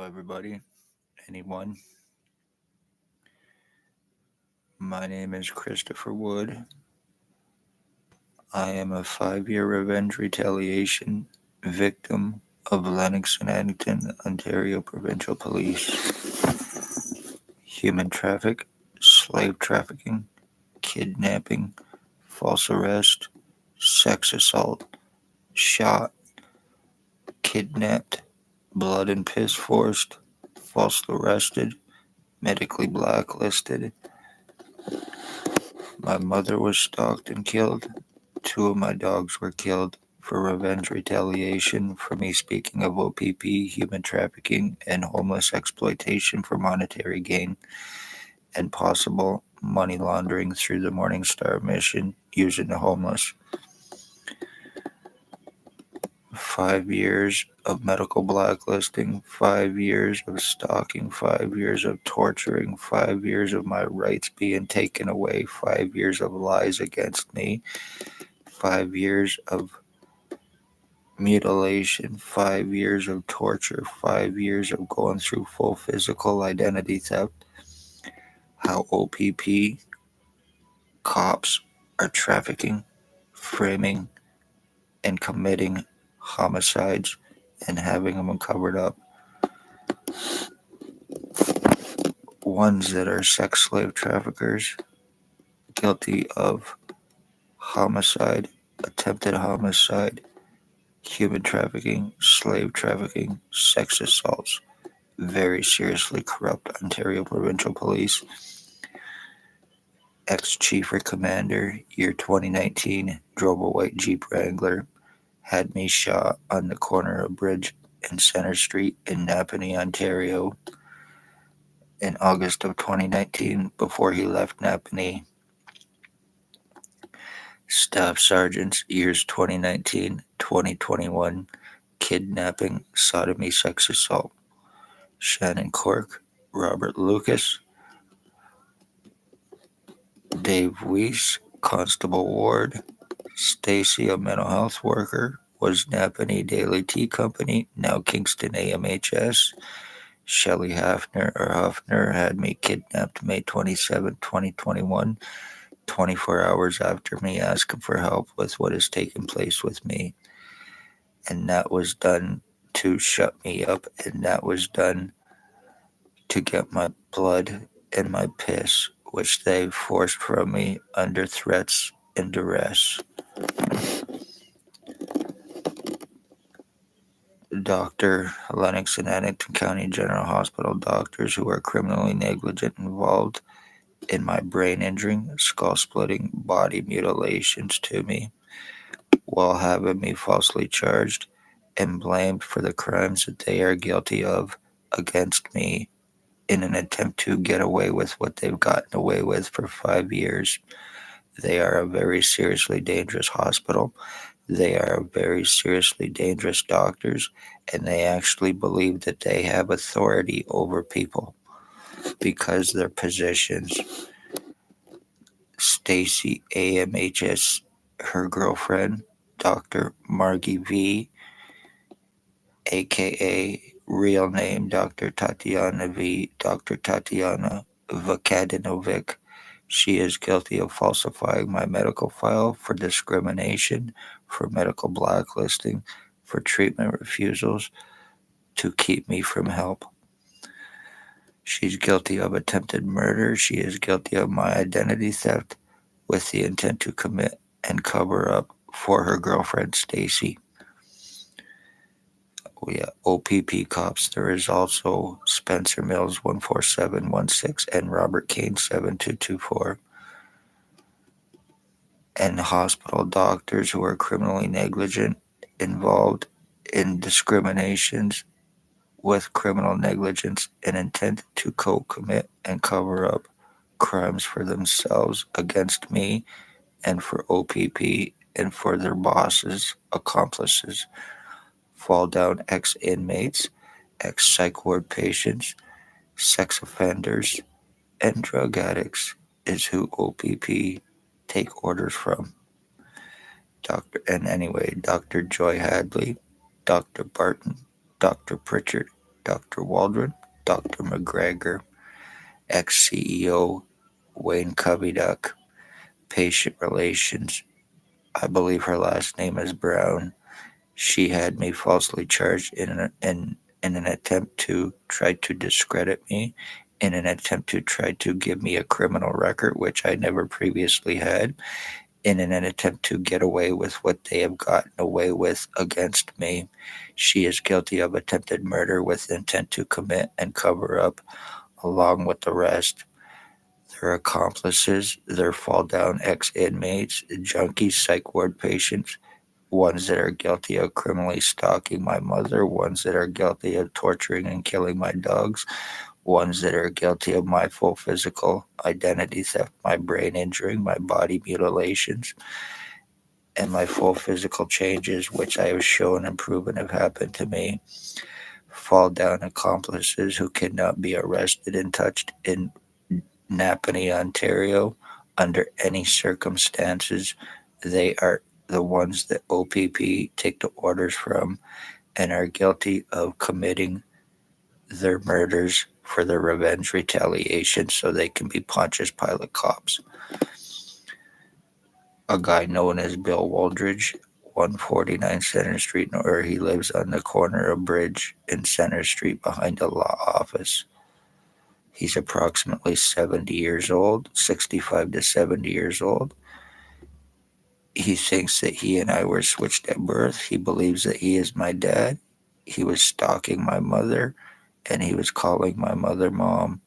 everybody, anyone. My name is Christopher Wood. I am a 5-year revenge retaliation victim of Lennox and Addington, Ontario provincial police. Human slave trafficking, kidnapping, false arrest, sex assault, shot, kidnapped, blood and piss forced, falsely arrested, medically blacklisted. My mother was stalked and killed. 2 of my dogs were killed for revenge retaliation for me speaking of O.p.p, human trafficking, and homeless exploitation for monetary gain and possible money laundering through the Morning Star mission using the homeless. 5 years of medical blacklisting, 5 years of stalking, 5 years of torturing, 5 years of my rights being taken away, 5 years of lies against me, 5 years of mutilation, 5 years of torture, 5 years of going through full physical identity theft. How O.p.p cops are trafficking, framing, and committing homicides and having them covered up. Ones that are sex slave traffickers, guilty of homicide, attempted homicide, human trafficking, slave trafficking, sex assaults. Very seriously corrupt Ontario provincial police. Ex-chief or commander, year 2019, drove a white Jeep Wrangler, had me shot on the corner of Bridge and Center Street in Napanee, Ontario in August of 2019 before he left Napanee. Staff sergeants, years 2019, 2021, kidnapping, sodomy, sex assault. Shannon Cork, Robert Lucas, Dave Weiss, Constable Ward, Stacy, a mental health worker, was Napanee Daily Tea Company, now Kingston AMHS. Shelley Hafner had me kidnapped May 27, 2021, 24 hours after me asking for help with what has taken place with me. And that was done to shut me up, and that was done to get my blood and my piss, which they forced from me under threats and duress. Dr. Lennox and Addington County General Hospital doctors who are criminally negligent involved in my brain injuring, skull splitting, body mutilations to me, while having me falsely charged and blamed for the crimes that they are guilty of against me in an attempt to get away with what they've gotten away with for 5 years. They are a very seriously dangerous hospital. They are very seriously dangerous doctors, and they actually believe that they have authority over people because their positions. Stacy AMHS, her girlfriend, Dr. Margie V, aka real name Dr. Tatiana V, Dr. Tatiana Vukadinovic. She is guilty of falsifying my medical file for discrimination, for medical blacklisting, for treatment refusals to keep me from help. She's guilty of attempted murder. She is guilty of my identity theft with the intent to commit and cover up for her girlfriend, Stacy. We have O.p.p cops. There is also Spencer Mills 14716 and Robert Kane7224. And hospital doctors who are criminally negligent, involved in discriminations with criminal negligence and intent to co-commit and cover up crimes for themselves against me and for O.p.p and for their bosses, accomplices, fall down ex-inmates, ex-psych ward patients, sex offenders, and drug addicts is who O.p.p take orders from. Dr. Joy Hadley, Dr. Barton, Dr. Pritchard, Dr. Waldron, Dr. McGregor, ex-CEO Wayne Coveyduck, patient relations. I believe her last name is Brown. She had me falsely charged in an attempt to try to discredit me, in an attempt to try to give me a criminal record, which I never previously had, in an attempt to get away with what they have gotten away with against me. She is guilty of attempted murder with intent to commit and cover up, along with the rest. Their accomplices, their fall down ex inmates, junkies, psych ward patients, ones that are guilty of criminally stalking my mother, ones that are guilty of torturing and killing my dogs, ones that are guilty of my full physical identity theft, my brain injuring, my body mutilations, and my full physical changes, which I have shown and proven have happened to me. Fall down accomplices who cannot be arrested and touched in Napanee, Ontario, under any circumstances. They are the ones that O.p.p take the orders from and are guilty of committing their murders for their revenge retaliation so they can be Pontius Pilate cops. A guy known as Bill Waldridge, 149 Center Street, where he lives on the corner of Bridge and Center Street behind the law office. He's approximately 70 years old, 65 to 70 years old. He thinks that he and I were switched at birth. He believes that he is my dad. He was stalking my mother, and he was calling my mother mom.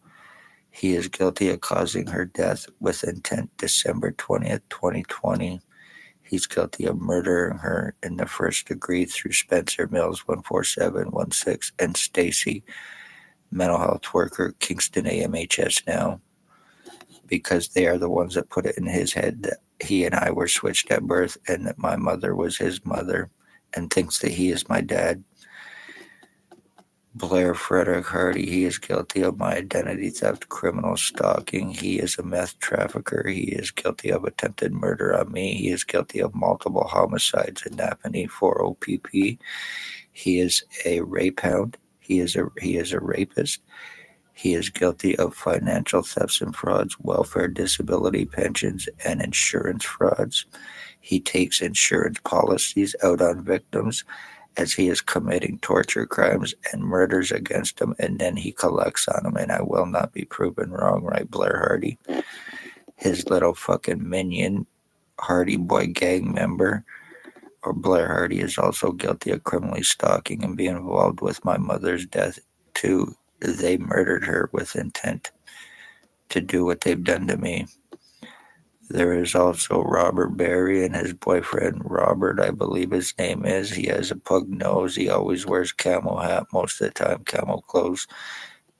He is guilty of causing her death with intent December 20th, 2020. He's guilty of murdering her in the first degree through Spencer Mills 14716 and Stacy, mental health worker, Kingston AMHS now, because they are the ones that put it in his head that he and I were switched at birth and that my mother was his mother and thinks that he is my dad. Blair Frederick Hardy, he is guilty of my identity theft, criminal stalking. He is a meth trafficker. He is guilty of attempted murder on me. He is guilty of multiple homicides in Napanee for O.p.p. He is a rape hound. He is a rapist. He is guilty of financial thefts and frauds, welfare, disability, pensions, and insurance frauds. He takes insurance policies out on victims as he is committing torture crimes and murders against them, and then he collects on them, and I will not be proven wrong, right, Blair Hardy? His little fucking minion, Hardy Boy gang member, or Blair Hardy, is also guilty of criminally stalking and being involved with my mother's death, too. They murdered her with intent to do what they've done to me. There is also Robert Barry and his boyfriend Robert, I believe his name is. He has a pug nose. He always wears camo hat most of the time, camo clothes,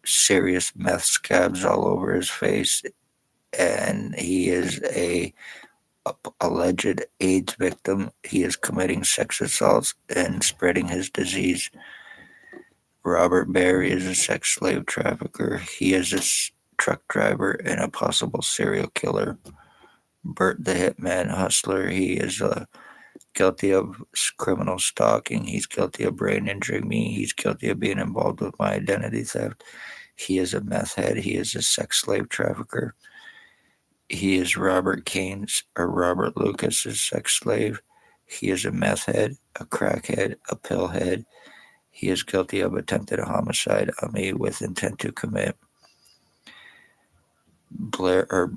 serious meth scabs all over his face, and he is a alleged AIDS victim. He is committing sex assaults and spreading his disease. Robert Barry is a sex slave trafficker. He is a truck driver and a possible serial killer. Bert the Hitman Hustler, he is guilty of criminal stalking. He's guilty of brain injuring me. He's guilty of being involved with my identity theft. He is a meth head. He is a sex slave trafficker. He is Robert Kane's or Robert Lucas's sex slave. He is a meth head, a crackhead, a pill head. He is guilty of attempted homicide on me with intent to commit. Blair or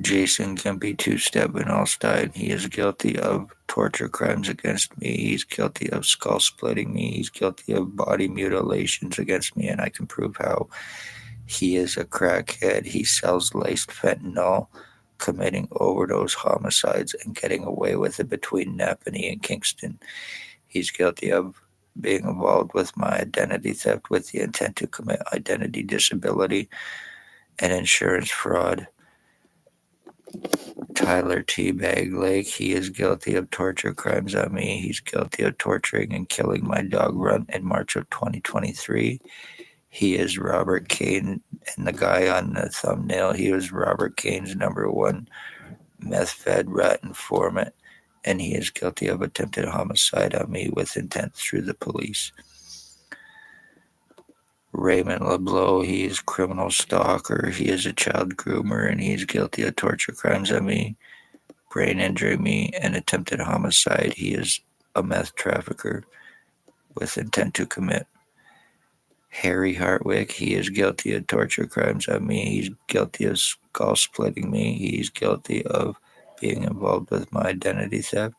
Jason Gimpy Two-Step and Allstein. He is guilty of torture crimes against me. He's guilty of skull splitting me. He's guilty of body mutilations against me, and I can prove how. He is a crackhead. He sells laced fentanyl, committing overdose homicides and getting away with it between Napanee and Kingston. He's guilty of being involved with my identity theft with the intent to commit identity disability and insurance fraud. Tyler Teabag Lake, he is guilty of torture crimes on me. He's guilty of torturing and killing my dog Runt in March of 2023. He is Robert Kane, and the guy on the thumbnail, he was Robert Kane's number one meth fed rat informant, and he is guilty of attempted homicide on me with intent through the police. Raymond LeBlanc, he is criminal stalker, he is a child groomer, and he is guilty of torture crimes on me, brain injuring me, and attempted homicide. He is a meth trafficker with intent to commit. Harry Hartwick, he is guilty of torture crimes on me. He's guilty of skull splitting me. He's guilty of being involved with my identity theft.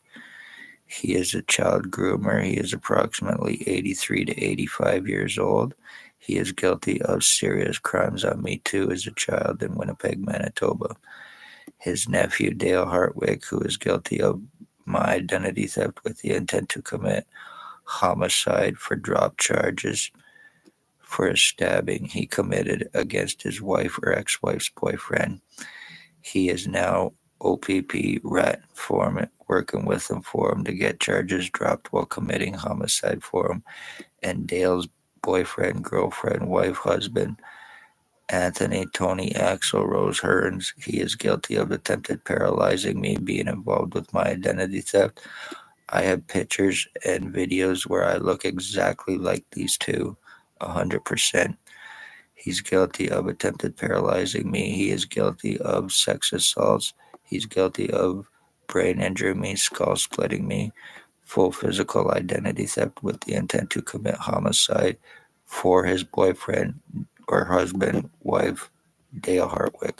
He is a child groomer. He is approximately 83 to 85 years old. He is guilty of serious crimes on me too as a child in Winnipeg, Manitoba. His nephew, Dale Hartwick, who is guilty of my identity theft with the intent to commit homicide for drop charges for a stabbing he committed against his wife or ex-wife's boyfriend. He is now O.p.p. rat informant, working with him for him to get charges dropped while committing homicide for him. And Dale's boyfriend, girlfriend, wife, husband, Anthony Tony Axel Rose Hearns, he is guilty of attempted paralyzing me, being involved with my identity theft. I have pictures and videos where I look exactly like these two, 100%. He's guilty of attempted paralyzing me. He is guilty of sex assaults. He's guilty of brain injuring me, skull splitting me, full physical identity theft with the intent to commit homicide for his boyfriend or husband, wife, Dale Hartwick.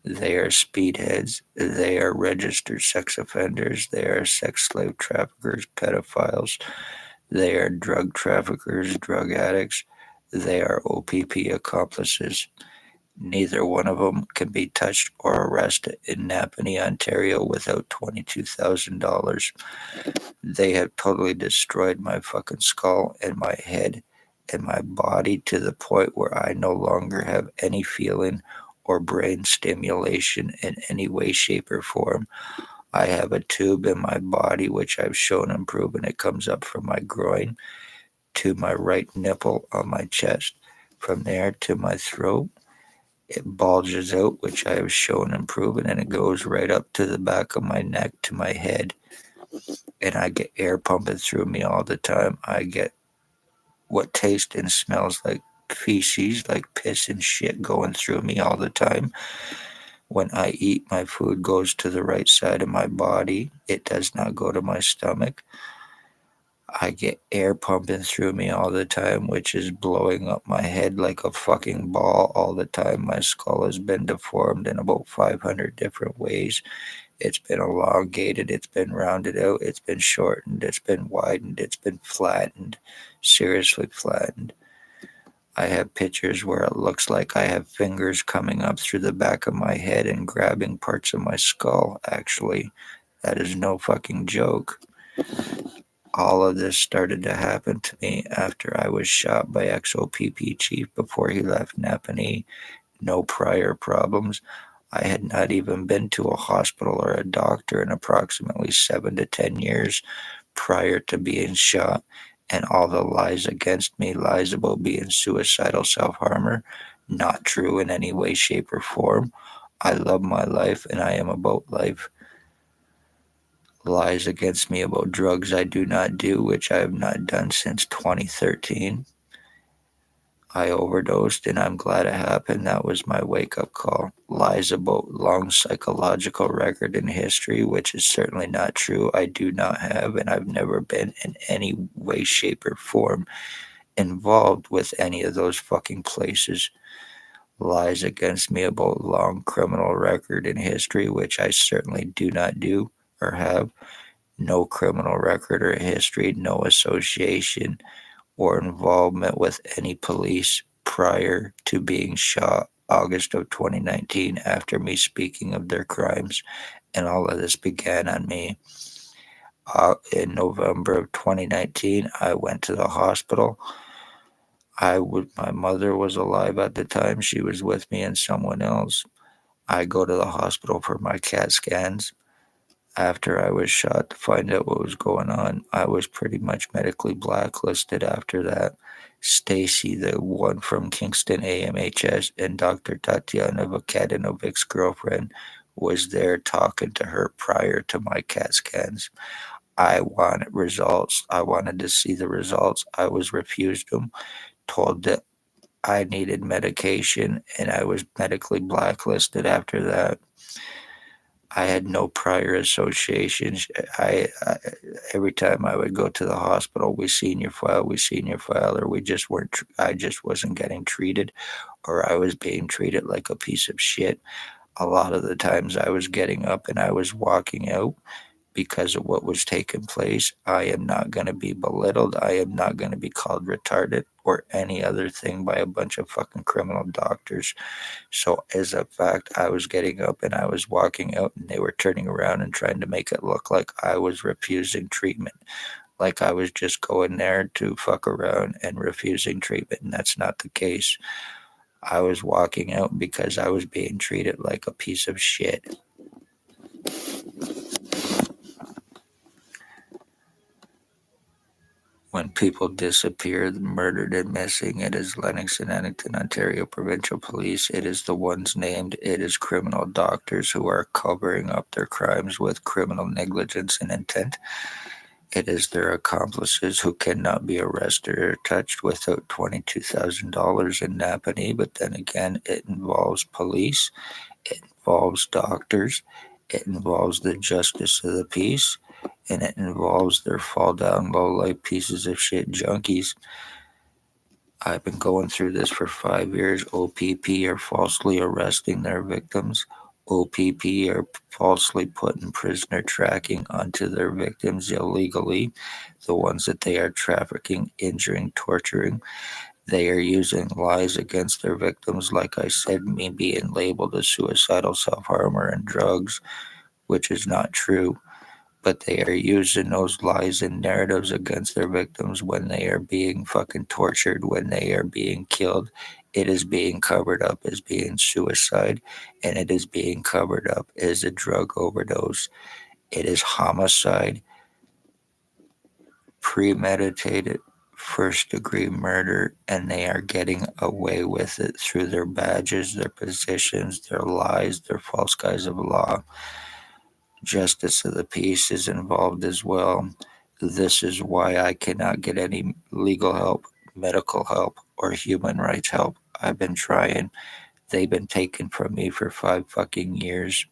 They are speedheads. They are registered sex offenders. They are sex slave traffickers, pedophiles. They are drug traffickers, drug addicts. They are O.p.p. accomplices. Neither one of them can be touched or arrested in Napanee, Ontario without $22,000. They have totally destroyed my fucking skull and my head and my body to the point where I no longer have any feeling or brain stimulation in any way, shape, or form. I have a tube in my body, which I've shown and proven it comes up from my groin to my right nipple on my chest. From there to my throat, it bulges out, which I have shown and proven, and it goes right up to the back of my neck to my head. And I get air pumping through me all the time. I get what tastes and smells like feces, like piss and shit going through me all the time. When I eat, my food goes to the right side of my body. It does not go to my stomach. I get air pumping through me all the time, which is blowing up my head like a fucking ball all the time. My skull has been deformed in about 500 different ways. It's been elongated, it's been rounded out, it's been shortened, it's been widened, it's been flattened, seriously flattened. I have pictures where it looks like I have fingers coming up through the back of my head and grabbing parts of my skull, actually. That is no fucking joke. All of this started to happen to me after I was shot by ex-O.p.p. chief before he left Napanee. No prior problems. I had not even been to a hospital or a doctor in approximately 7 to 10 years prior to being shot, and all the lies against me, lies about being suicidal self-harmer, not true in any way, shape, or form. I love my life and I am about life. Lies against me about drugs I do not do, which I have not done since 2013. I overdosed and I'm glad it happened. That was my wake up call. Lies about long psychological record in history, which is certainly not true. I do not have, and I've never been in any way, shape, or form involved with any of those fucking places. Lies against me about long criminal record in history, which I certainly do not do or have. No criminal record or history, no association or involvement with any police prior to being shot August of 2019 after me speaking of their crimes. And all of this began on me. In November of 2019, I went to the hospital. My mother was alive at the time. She was with me and someone else. I go to the hospital for my CAT scans. After I was shot to find out what was going on, I was pretty much medically blacklisted after that. Stacy, the one from Kingston AMHS, and Dr. Tatiana Vukadinovic's girlfriend was there talking to her prior to my CAT scans. I wanted results. I wanted to see the results. I was refused them told that I needed medication, and I was medically blacklisted after that. I had no prior associations. Every time I would go to the hospital, we seen your file, or we just weren't. I just wasn't getting treated, or I was being treated like a piece of shit. A lot of the times, I was getting up and I was walking out because of what was taking place. I am not going to be belittled. I am not going to be called retarded or any other thing by a bunch of fucking criminal doctors. So, as a fact, I was getting up and I was walking out, and they were turning around and trying to make it look like I was refusing treatment, like I was just going there to fuck around and refusing treatment. And that's not the case. I was walking out because I was being treated like a piece of shit. When people disappear, murdered, and missing, it is Lennox and Addington, Ontario provincial police. It is the ones named. It is criminal doctors who are covering up their crimes with criminal negligence and intent. It is their accomplices who cannot be arrested or touched without $22,000 in Napanee. But then again, it involves police, it involves doctors, it involves the justice of the peace, and it involves their fall down low life pieces of shit junkies. I've been going through this for 5 years. O.p.p. are falsely arresting their victims. O.p.p. are falsely putting prisoner tracking onto their victims illegally, the ones that they are trafficking, injuring, torturing. They are using lies against their victims, like I said, me being labeled a suicidal self-harmer and drugs, which is not true. But they are using those lies and narratives against their victims when they are being fucking tortured, when they are being killed. It is being covered up as being suicide, and it is being covered up as a drug overdose. It is homicide, premeditated, first degree murder, and they are getting away with it through their badges, their positions, their lies, their false guise of law. Justice of the peace is involved as well. This is why I cannot get any legal help, medical help, or human rights help. I've been trying. They've been taken from me for 5 fucking years.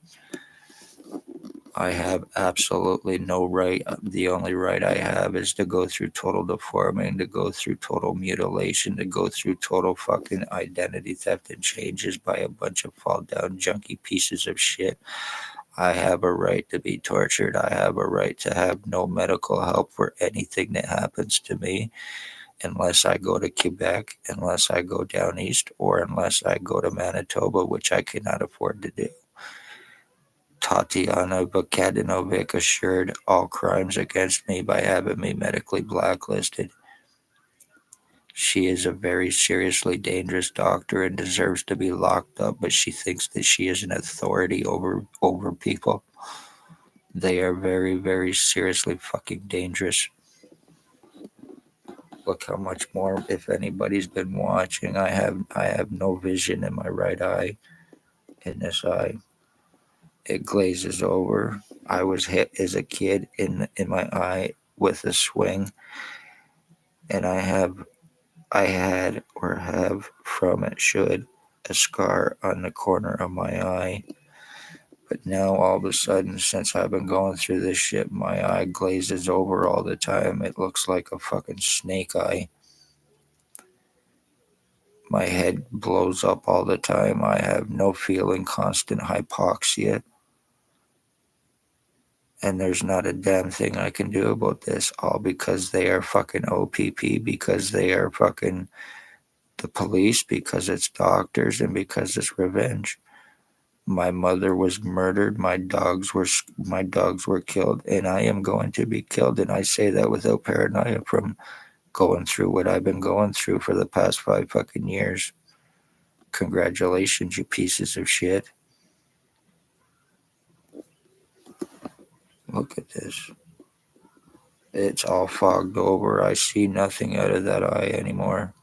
I have absolutely no right. The only right I have is to go through total deforming, to go through total mutilation, to go through total fucking identity theft and changes by a bunch of fall down junky pieces of shit. I have a right to be tortured. I have a right to have no medical help for anything that happens to me unless I go to Quebec, unless I go down east, or unless I go to Manitoba, which I cannot afford to do. Tatiana Vukadinovic assured all crimes against me by having me medically blacklisted. She is a very seriously dangerous doctor and deserves to be locked up, but she thinks that she is an authority over people. They are very, very seriously fucking dangerous. Look how much more, if anybody's been watching, I have no vision in my right eye. In this eye, it glazes over. I was hit as a kid in my eye with a swing, and I had or have from it should a scar on the corner of my eye. But now all of a sudden, since I've been going through this shit, my eye glazes over all the time. It looks like a fucking snake eye. My head blows up all the time. I have no feeling, constant hypoxia. And there's not a damn thing I can do about this, all because they are fucking O.p.p, because they are fucking the police, because it's doctors, and because it's revenge. My mother was murdered. My dogs were killed, and I am going to be killed. And I say that without paranoia from going through what I've been going through for the past 5 fucking years. Congratulations, you pieces of shit. Look at this. It's all fogged over. I see nothing out of that eye anymore.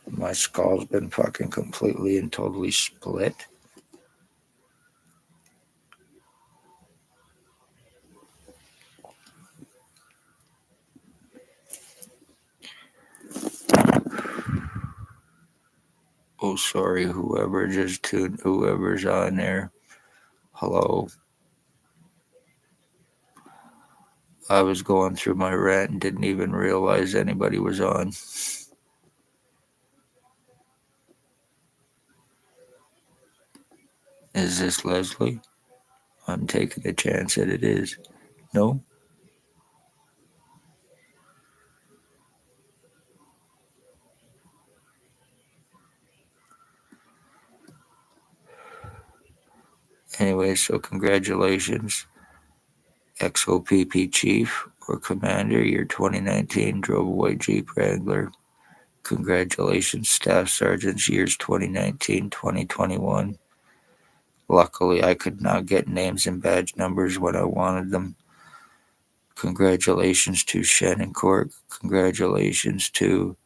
My skull's been fucking completely and totally split. Oh, sorry, whoever's on there. Hello. I was going through my rant and didn't even realize anybody was on. Is this Leslie? I'm taking a chance that it is. No? Anyway, so congratulations, O.p.p Chief or Commander, your 2019 drove a white Jeep Wrangler. Congratulations, Staff Sergeants, years 2019, 2021. Luckily, I could not get names and badge numbers when I wanted them. Congratulations to Shannon Cork. Congratulations to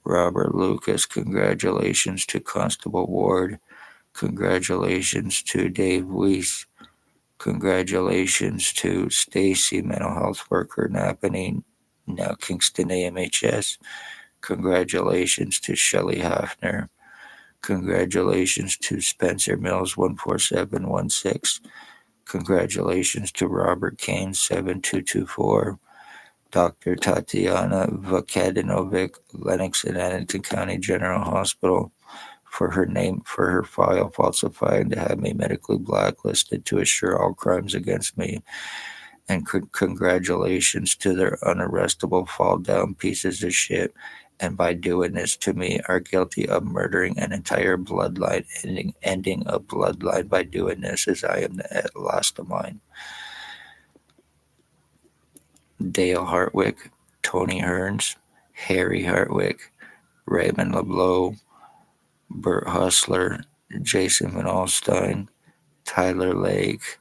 Robert Lucas. Congratulations to Constable Ward. Congratulations to Dave Weiss. Congratulations to Stacy, mental health worker, Napanee, now Kingston AMHS. Congratulations to Shelley Hafner. Congratulations to Spencer Mills 14716. Congratulations to Robert Kane7224. Dr. Tatiana Vukadinovic, Lennox and Addington County General Hospital, for her file falsifying to have me medically blacklisted to assure all crimes against me. And congratulations to their unarrestable fall down pieces of shit, and by doing this to me are guilty of murdering an entire bloodline, ending a bloodline by doing this, as I am the last of mine. Dale Hartwick, Tony Hearns, Harry Hartwick, Raymond LeBlanc, Bert Hustler, Jason Van Alstyne, Tyler Lake,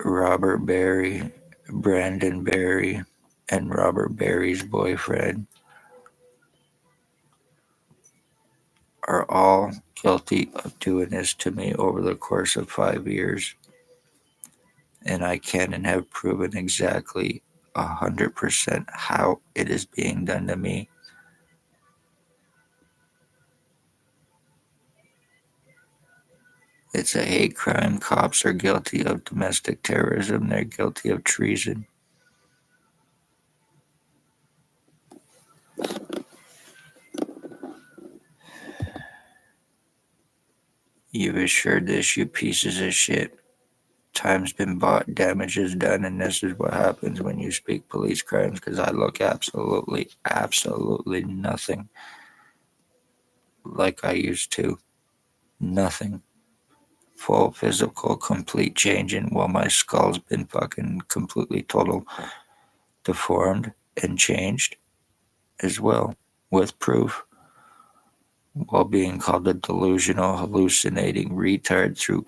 Robert Barry, Brandon Barry, and Robert Barry's boyfriend are all guilty of doing this to me over the course of 5 years. And I can and have proven exactly 100% how it is being done to me. It's a hate crime. Cops are guilty of domestic terrorism. They're guilty of treason. You've assured this, you pieces of shit. Time's been bought, damage is done, and this is what happens when you speak police crimes, because I look absolutely nothing like I used to. Nothing. Full physical, complete change in, well, my skull's been fucking completely total deformed and changed as well, with proof, while being called a delusional, hallucinating retard through